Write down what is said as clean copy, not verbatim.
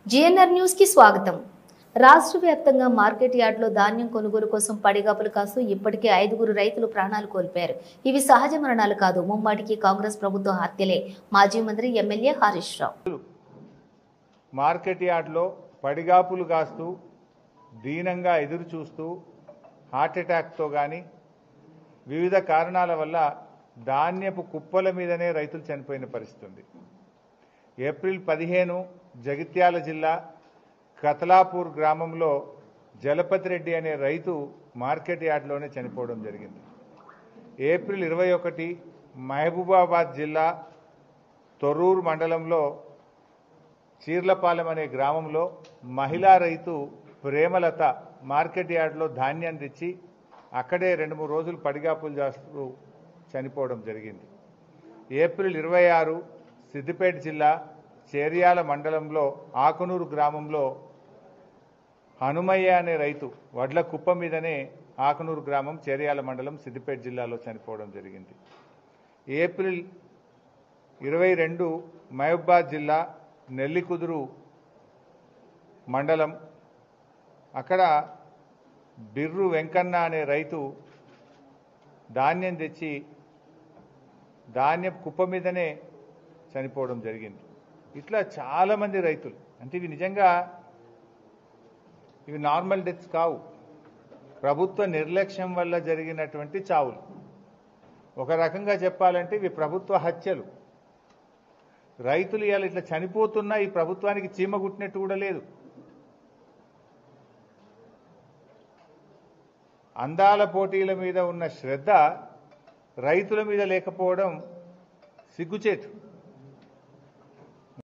GNR news కి స్వాగతం. రాష్ట్ర వ్యాప్తంగా మార్కెట్ యార్డ్లో ధాన్యం కొనుగోలు కోసం పడిగాపులు కాస్తూ ఇప్పటికే 5 రైతులు ప్రాణాలు కోల్పోయారు. ఇవి సహజ మరణాలు కాదు, ముమ్మాటికి కాంగ్రెస్ ప్రభుత్వ హత్యలే. మాజీ మంత్రి ఎమ్మెల్యే హరీష్ రావు మార్కెట్ యార్డ్లో పడిగాపులు కాస్తూ దీనంగా ఎదురు చూస్తూ హార్ట్అటాక్తో కానీ వివిధ కారణాల వల్ల ధాన్యపు కుప్పల మీదనే రైతులు చనిపోయిన పరిస్థితి ఉంది. ఏప్రిల్ 15 జగిత్యాల జిల్లా కతలాపూర్ గ్రామంలో జలపతి రెడ్డి అనే రైతు మార్కెట్ యార్డ్లోనే చనిపోవడం జరిగింది. ఏప్రిల్ 21 మహబూబాబాద్ జిల్లా తొర్రూరు మండలంలో చీర్లపాలెం అనే గ్రామంలో మహిళా రైతు ప్రేమలత మార్కెట్ యార్డ్లో ధాన్యాన్ని తెచ్చి అక్కడే 2-3 రోజులు పడిగాపులు చేస్తూ చనిపోవడం జరిగింది. ఏప్రిల్ 26 సిద్దిపేట జిల్లా చేర్యాల మండలంలో ఆకునూరు గ్రామంలో హనుమయ్య అనే రైతు వడ్ల కుప్ప మీదనే ఆకునూరు గ్రామం చేర్యాల మండలం సిద్దిపేట జిల్లాలో చనిపోవడం జరిగింది. ఏప్రిల్ 22 మహబూబాబాద్ జిల్లా నెల్లికుదురు మండలం అక్కడ బిర్రు వెంకన్న అనే రైతు ధాన్యం తెచ్చి ధాన్యం కుప్ప మీదనే చనిపోవడం జరిగింది. ఇట్లా చాలామంది రైతులు, అంటే ఇవి నిజంగా ఇవి నార్మల్ డెత్స్ కావు, ప్రభుత్వ నిర్లక్ష్యం వల్ల జరిగినటువంటి చావులు. ఒక రకంగా చెప్పాలంటే ఇవి ప్రభుత్వ హత్యలు. రైతులు ఇవాళ ఇట్లా చనిపోతున్నా ఈ ప్రభుత్వానికి చీమ కుట్టినట్టు కూడా లేదు. అందాల పోటీల మీద ఉన్న శ్రద్ధ రైతుల మీద లేకపోవడం సిగ్గుచేటు.